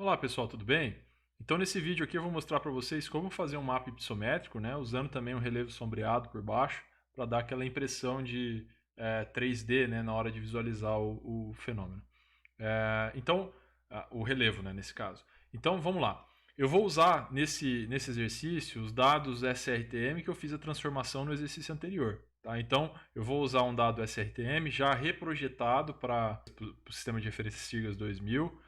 Olá pessoal, tudo bem? Então nesse vídeo aqui eu vou mostrar para vocês como fazer um mapa isométrico, né, usando também um relevo sombreado por baixo, para dar aquela impressão de 3D, né, na hora de visualizar o fenômeno. Então, o relevo, né, nesse caso. Então vamos lá. Eu vou usar nesse exercício os dados SRTM que eu fiz a transformação no exercício anterior. Tá? Então eu vou usar um dado SRTM já reprojetado para o sistema de referência SIGAS 2000,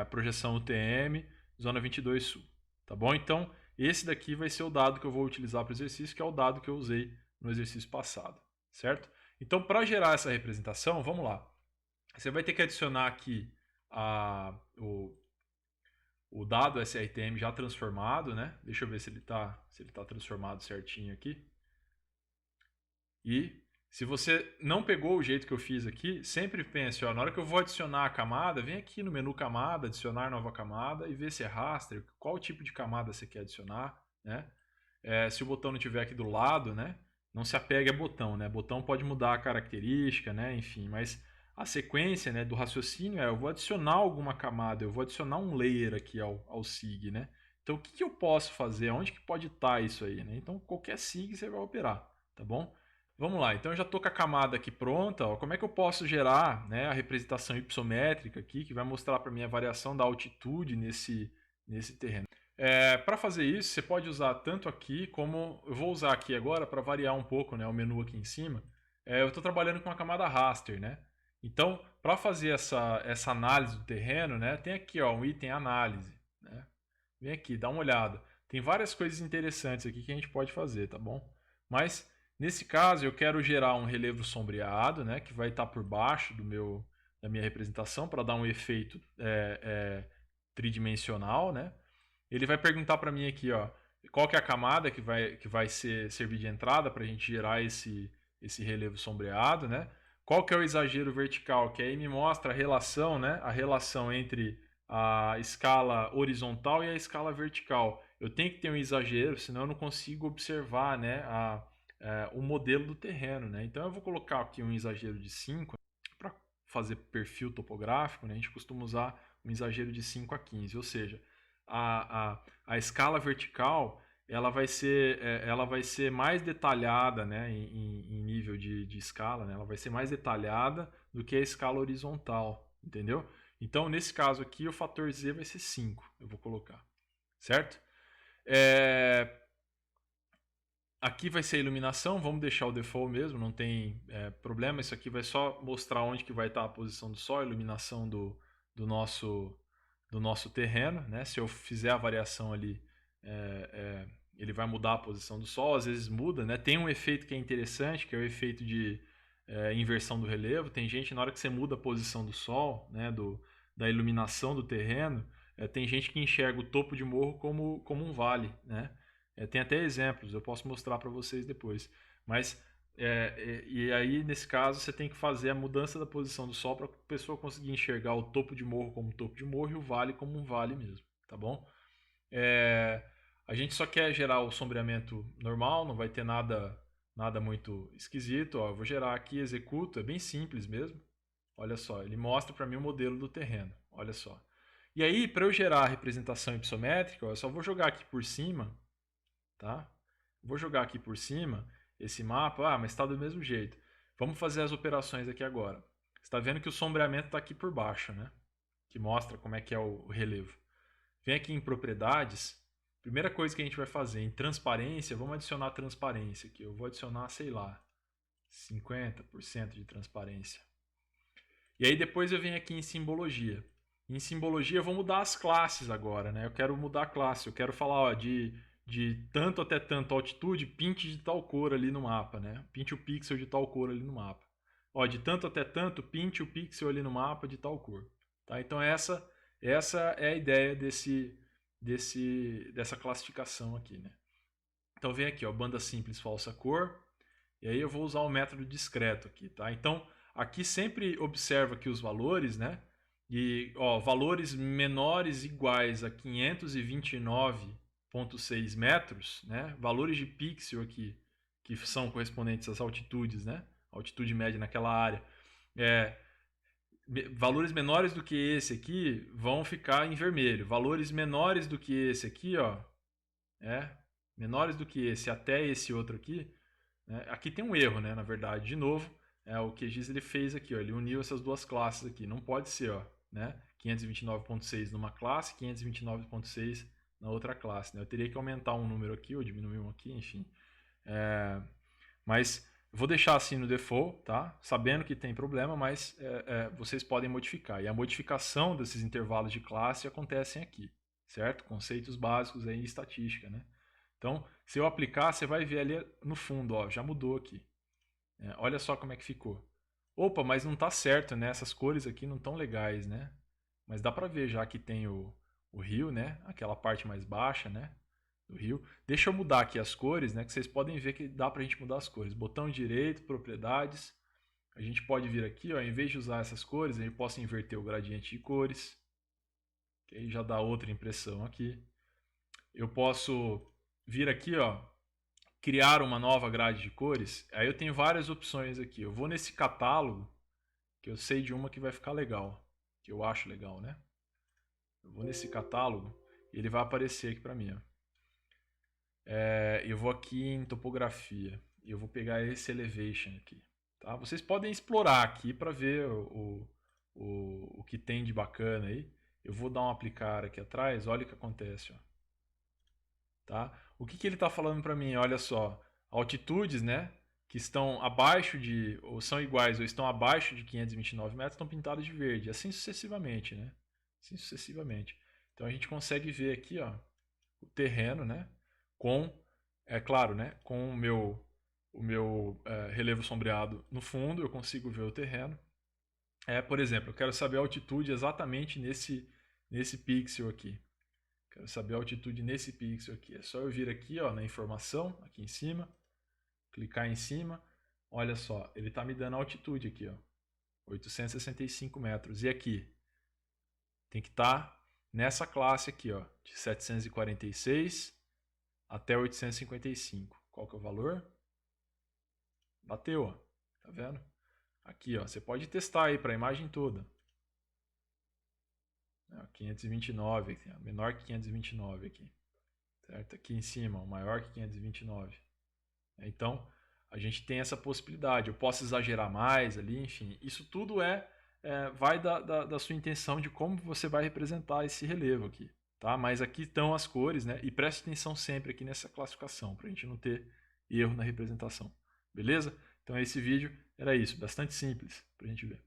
projeção UTM, zona 22 Sul. Tá bom? Então esse daqui vai ser o dado que eu vou utilizar para o exercício, que é o dado que eu usei no exercício passado. Certo? Então para gerar essa representação, vamos lá. Você vai ter que adicionar aqui a, o dado SRTM já transformado, né? Deixa eu ver se ele tá transformado certinho aqui. E se você não pegou o jeito que eu fiz aqui, sempre pense, ó, na hora que eu vou adicionar a camada, vem aqui no menu camada, adicionar nova camada e ver se é raster, qual tipo de camada você quer adicionar, né? Se o botão não estiver aqui do lado, né? Não se apegue a botão, né? Botão pode mudar a característica, né? Enfim, mas a sequência, né, do raciocínio eu vou adicionar alguma camada, eu vou adicionar um layer aqui ao SIG, né? Então o que eu posso fazer? Onde que pode estar isso aí, né? Então qualquer SIG você vai operar, tá bom? Vamos lá, então eu já estou com a camada aqui pronta. Ó. Como é que eu posso gerar, né, a representação hipossométrica aqui, que vai mostrar para mim a variação da altitude nesse terreno? Para fazer isso, você pode usar tanto aqui como eu vou usar aqui agora para variar um pouco, né, o menu aqui em cima. Eu estou trabalhando com a camada raster, né? Então, para fazer essa análise do terreno, né, tem aqui ó, um item análise. Né? Vem aqui, dá uma olhada. Tem várias coisas interessantes aqui que a gente pode fazer, tá bom? Mas nesse caso eu quero gerar um relevo sombreado, né, que vai estar por baixo da minha representação para dar um efeito tridimensional, né? Ele vai perguntar para mim aqui, ó, qual que é a camada que vai servir de entrada para a gente gerar esse relevo sombreado, né? Qual que é o exagero vertical, que aí me mostra a relação, né? A relação entre a escala horizontal e a escala vertical. Eu tenho que ter um exagero, senão eu não consigo observar, né, o modelo do terreno, né? Então eu vou colocar aqui um exagero de 5 para fazer perfil topográfico, né? A gente costuma usar um exagero de 5 a 15, ou seja, a escala vertical ela vai ser mais detalhada, né, em nível de escala, né, ela vai ser mais detalhada do que a escala horizontal, entendeu? Então, nesse caso aqui, o fator Z vai ser 5, eu vou colocar, certo? Aqui vai ser a iluminação, vamos deixar o default mesmo, não tem problema, isso aqui vai só mostrar onde que vai estar a posição do sol, a iluminação do nosso do nosso terreno, né? Se eu fizer a variação ali, ele vai mudar a posição do Sol, às vezes muda, né? Tem um efeito que é interessante, que é o efeito de inversão do relevo. Tem gente, na hora que você muda a posição do Sol, né? Da iluminação do terreno, tem gente que enxerga o topo de morro como um vale, né? Tem até exemplos, eu posso mostrar para vocês depois. Mas e aí, nesse caso, você tem que fazer a mudança da posição do Sol para a pessoa conseguir enxergar o topo de morro como topo de morro e o vale como um vale mesmo, tá bom? É, a gente só quer gerar o sombreamento normal, não vai ter nada muito esquisito. Ó, eu vou gerar aqui, executo, é bem simples mesmo. Olha só, ele mostra para mim o modelo do terreno, olha só. E aí, para eu gerar a representação hipossométrica, ó, eu só vou jogar aqui por cima, tá? Vou jogar aqui por cima esse mapa, mas está do mesmo jeito. Vamos fazer as operações aqui agora. Você está vendo que o sombreamento está aqui por baixo, né? Que mostra como é que é o relevo. Vem aqui em propriedades. Primeira coisa que a gente vai fazer em transparência, vamos adicionar transparência aqui. Eu vou adicionar, sei lá, 50% de transparência. E aí depois eu venho aqui em simbologia. Em simbologia eu vou mudar as classes agora, né? Eu quero mudar a classe. Eu quero falar, ó, de tanto até tanto altitude, pinte de tal cor ali no mapa, né? Pinte o pixel de tal cor ali no mapa. Ó, de tanto até tanto, pinte o pixel ali no mapa de tal cor. Tá? Então essa é a ideia dessa classificação aqui, né? Então vem aqui, ó, banda simples falsa cor, e aí eu vou usar o método discreto aqui, tá? Então aqui sempre observa que os valores, né? E ó, valores menores iguais a 529,6 metros, né? Valores de pixel aqui que são correspondentes às altitudes, né? Altitude média naquela área. É, valores menores do que esse aqui vão ficar em vermelho. Valores menores do que esse aqui, ó, menores do que esse até esse outro aqui, né? Aqui tem um erro, né, na verdade. De novo, o QGIS ele fez aqui, ó, ele uniu essas duas classes aqui. Não pode ser, ó, né, 529.6 numa classe, 529.6 na outra classe, né? Eu teria que aumentar um número aqui ou diminuir um aqui, enfim. Mas eu vou deixar assim no default, tá? Sabendo que tem problema, mas vocês podem modificar. E a modificação desses intervalos de classe acontecem aqui, certo? Conceitos básicos aí em estatística, né? Então, se eu aplicar, você vai ver ali no fundo, ó, já mudou aqui. Olha só como é que ficou. Opa, mas não tá certo, né? Essas cores aqui não estão legais, né? Mas dá para ver já que tem o rio, né? Aquela parte mais baixa, né? Do rio. Deixa eu mudar aqui as cores, né? Que vocês podem ver que dá para a gente mudar as cores. Botão direito, propriedades. A gente pode vir aqui, ó, em vez de usar essas cores, a gente possa inverter o gradiente de cores. Que aí já dá outra impressão aqui. Eu posso vir aqui, ó, criar uma nova grade de cores. Aí eu tenho várias opções aqui. Eu vou nesse catálogo, que eu sei de uma que vai ficar legal, que eu acho legal, né? Eu vou nesse catálogo e ele vai aparecer aqui para mim, ó. Eu vou aqui em topografia e eu vou pegar esse elevation aqui, tá? Vocês podem explorar aqui para ver o que tem de bacana aí. Eu vou dar um aplicar aqui atrás, olha o que acontece, ó. Tá? O que ele está falando para mim? Olha só, altitudes, né, que estão abaixo de, ou são iguais, ou estão abaixo de 529 metros, estão pintadas de verde, assim sucessivamente, né? Assim sucessivamente. Então a gente consegue ver aqui, ó, o terreno, né, com, é claro, né, com o meu relevo sombreado no fundo, eu consigo ver o terreno. Por exemplo, eu quero saber a altitude exatamente nesse pixel aqui. Quero saber a altitude nesse pixel aqui. É só eu vir aqui, ó, na informação, aqui em cima, clicar em cima. Olha só, ele está me dando a altitude aqui, ó, 865 metros. E aqui, tem que estar nessa classe aqui, ó, de 746 até 855. Qual que é o valor? Bateu, ó. Tá vendo? Aqui, ó, você pode testar aí para a imagem toda. 529 aqui, menor que 529 aqui, certo? Aqui em cima, maior que 529. Então, a gente tem essa possibilidade. Eu posso exagerar mais ali, enfim. Isso tudo vai da sua intenção de como você vai representar esse relevo aqui, tá? Mas aqui estão as cores, né? E preste atenção sempre aqui nessa classificação, para a gente não ter erro na representação. Beleza? Então, esse vídeo era isso, bastante simples para a gente ver.